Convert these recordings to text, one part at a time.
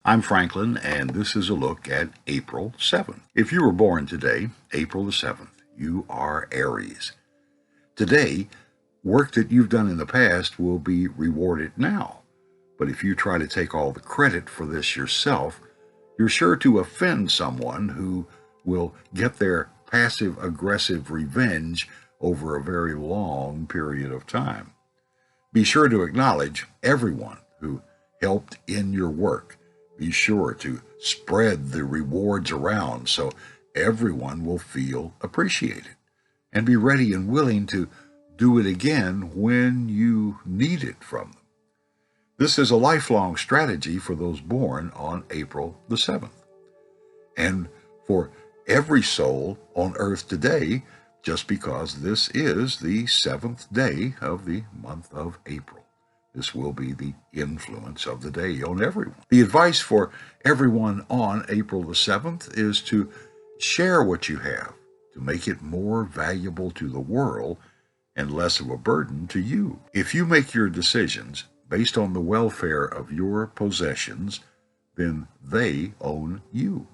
I'm Franklin, and this is a look at April 7th. If you were born today, April the 7th, you are Aries. Today, work that you've done in the past will be rewarded now. But if you try to take all the credit for this yourself, you're sure to offend someone who will get their passive-aggressive revenge over a very long period of time. Be sure to acknowledge everyone who helped in your work. Be sure to spread the rewards around so everyone will feel appreciated. And be ready and willing to do it again when you need it from them. This is a lifelong strategy for those born on April the 7th. And for every soul on earth today, just because this is the 7th day of the month of April. This will be the influence of the day on everyone. The advice for everyone on April the 7th is to share what you have, to make it more valuable to the world and less of a burden to you. If you make your decisions based on the welfare of your possessions, then they own you.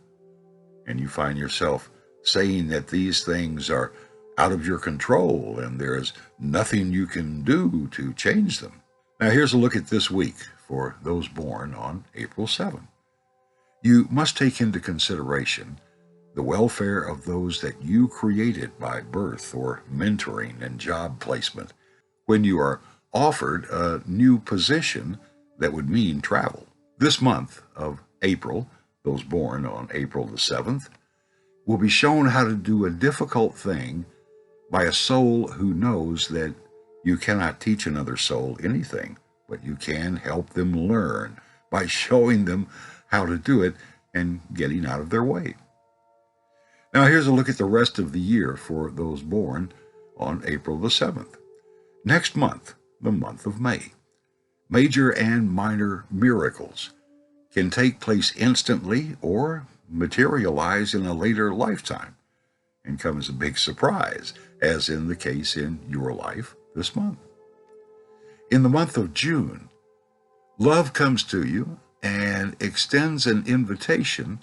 And you find yourself saying that these things are out of your control and there is nothing you can do to change them. Now here's a look at this week for those born on April 7th. You must take into consideration the welfare of those that you created by birth or mentoring and job placement when you are offered a new position that would mean travel. This month of April, those born on April the 7th, will be shown how to do a difficult thing by a soul who knows that you cannot teach another soul anything, but you can help them learn by showing them how to do it and getting out of their way. Now here's a look at the rest of the year for those born on April the 7th. Next month, the month of May, major and minor miracles can take place instantly or materialize in a later lifetime and come as a big surprise, as in the case in your life this month. In the month of June, love comes to you and extends an invitation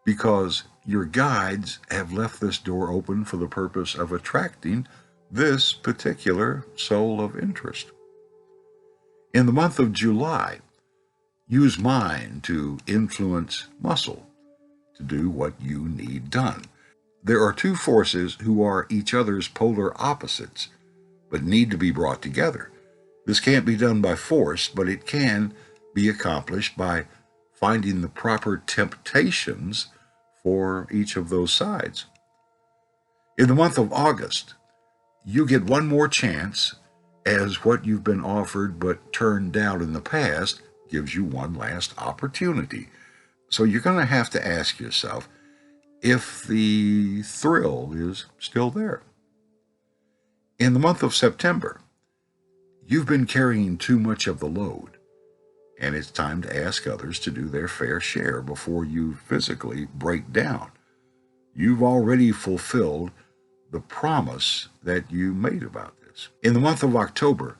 because your guides have left this door open for the purpose of attracting this particular soul of interest. In the month of July, use mind to influence muscle to do what you need done. There are two forces who are each other's polar opposites, but need to be brought together. This can't be done by force, but it can be accomplished by finding the proper temptations for each of those sides. In the month of August, you get one more chance, as what you've been offered but turned down in the past gives you one last opportunity. So you're going to have to ask yourself if the thrill is still there. In the month of September, you've been carrying too much of the load, and it's time to ask others to do their fair share before you physically break down. You've already fulfilled the promise that you made about this. In the month of October,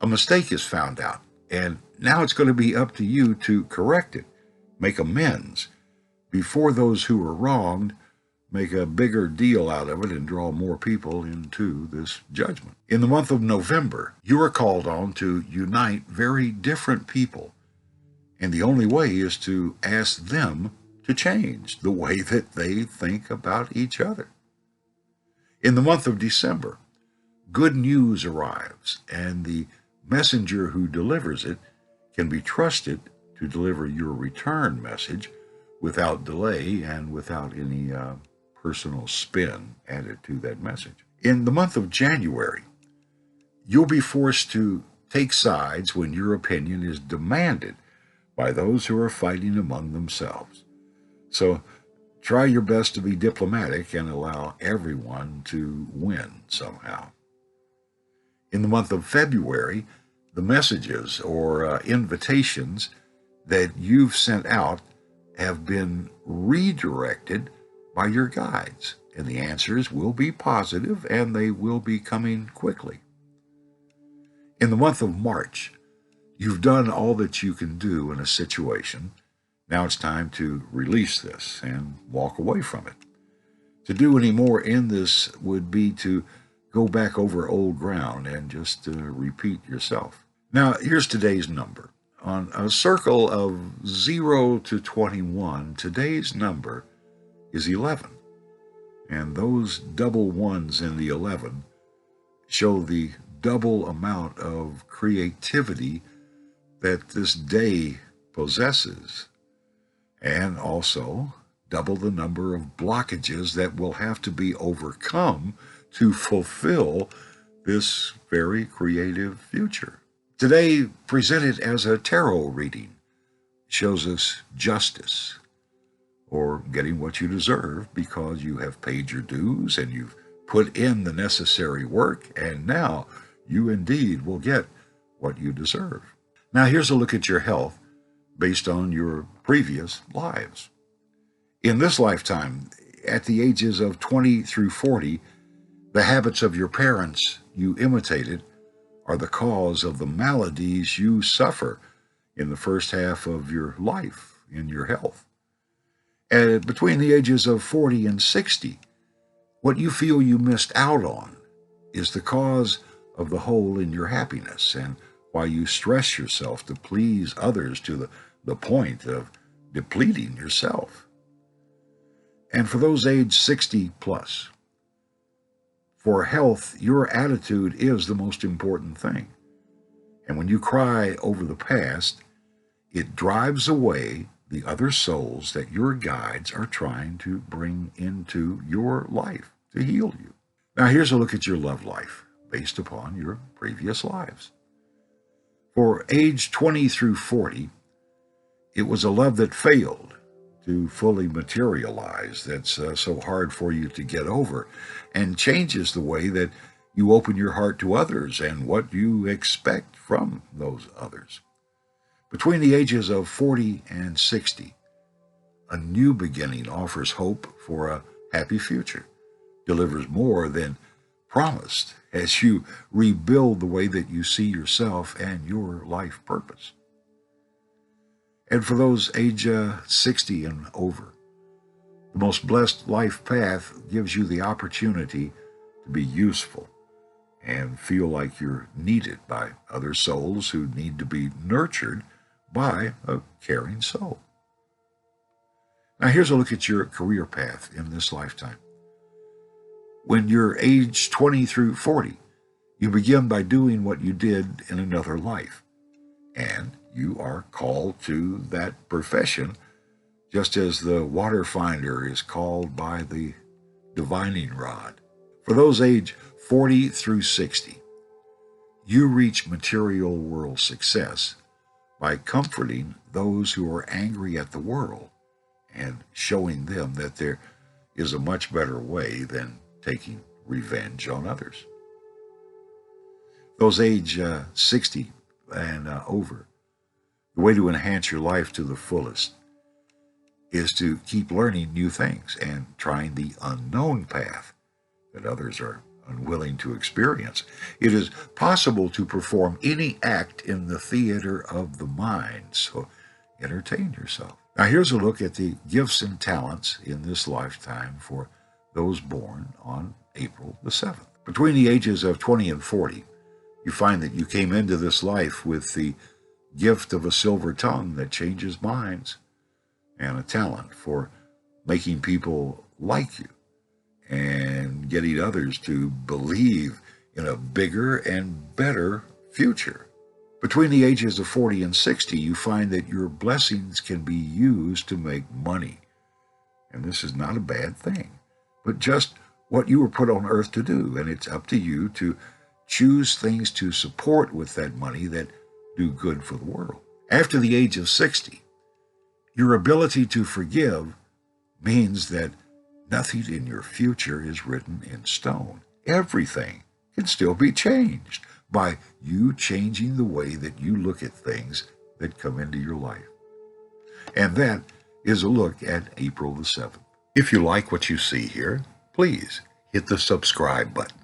a mistake is found out, and now it's going to be up to you to correct it, make amends, before those who were wronged make a bigger deal out of it and draw more people into this judgment. In the month of November, you are called on to unite very different people, and the only way is to ask them to change the way that they think about each other. In the month of December, good news arrives, and the messenger who delivers it can be trusted to deliver your return message without delay and without any personal spin added to that message. In the month of January, you'll be forced to take sides when your opinion is demanded by those who are fighting among themselves. So try your best to be diplomatic and allow everyone to win somehow. In the month of February, the messages or invitations that you've sent out have been redirected by your guides, and the answers will be positive and they will be coming quickly. In the month of March, you've done all that you can do in a situation, Now it's time to release this and walk away from it. To do any more in this would be to go back over old ground and just repeat yourself. Now, here's today's number. On a circle of 0 to 21, today's number is 11. And those double ones in the 11 show the double amount of creativity that this day possesses, and also double the number of blockages that will have to be overcome to fulfill this very creative future. Today, presented as a tarot reading, shows us justice, or getting what you deserve because you have paid your dues and you've put in the necessary work, and now you indeed will get what you deserve. Now here's a look at your health based on your previous lives. In this lifetime, at the ages of 20 through 40, the habits of your parents you imitated are the cause of the maladies you suffer in the first half of your life in your health. And between the ages of 40 and 60, what you feel you missed out on is the cause of the hole in your happiness, and why you stress yourself to please others to the point of depleting yourself. And for those aged 60 plus, for health, your attitude is the most important thing. And when you cry over the past, it drives away the other souls that your guides are trying to bring into your life to heal you. Now here's a look at your love life based upon your previous lives. For age 20 through 40, it was a love that failed to fully materialize, that's so hard for you to get over, and changes the way that you open your heart to others and what you expect from those others. Between the ages of 40 and 60, a new beginning offers hope for a happy future, delivers more than promised as you rebuild the way that you see yourself and your life purpose. And for those age 60 and over, the most blessed life path gives you the opportunity to be useful and feel like you're needed by other souls who need to be nurtured by a caring soul. Now here's a look at your career path in this lifetime. When you're age 20 through 40, you begin by doing what you did in another life, and you are called to that profession, just as the water finder is called by the divining rod. For those age 40 through 60, you reach material world success by comforting those who are angry at the world and showing them that there is a much better way than taking revenge on others. Those age 60 and over, the way to enhance your life to the fullest is to keep learning new things and trying the unknown path that others are unwilling to experience. It is possible to perform any act in the theater of the mind, so entertain yourself. Now here's a look at the gifts and talents in this lifetime for those born on April the 7th. Between the ages of 20 and 40, you find that you came into this life with the gift of a silver tongue that changes minds, and a talent for making people like you and getting others to believe in a bigger and better future. Between the ages of 40 and 60, you find that your blessings can be used to make money. And this is not a bad thing, but just what you were put on earth to do. And it's up to you to choose things to support with that money that do good for the world. After the age of 60, your ability to forgive means that nothing in your future is written in stone. Everything can still be changed by you changing the way that you look at things that come into your life. And that is a look at April the 7th. If you like what you see here, please hit the subscribe button.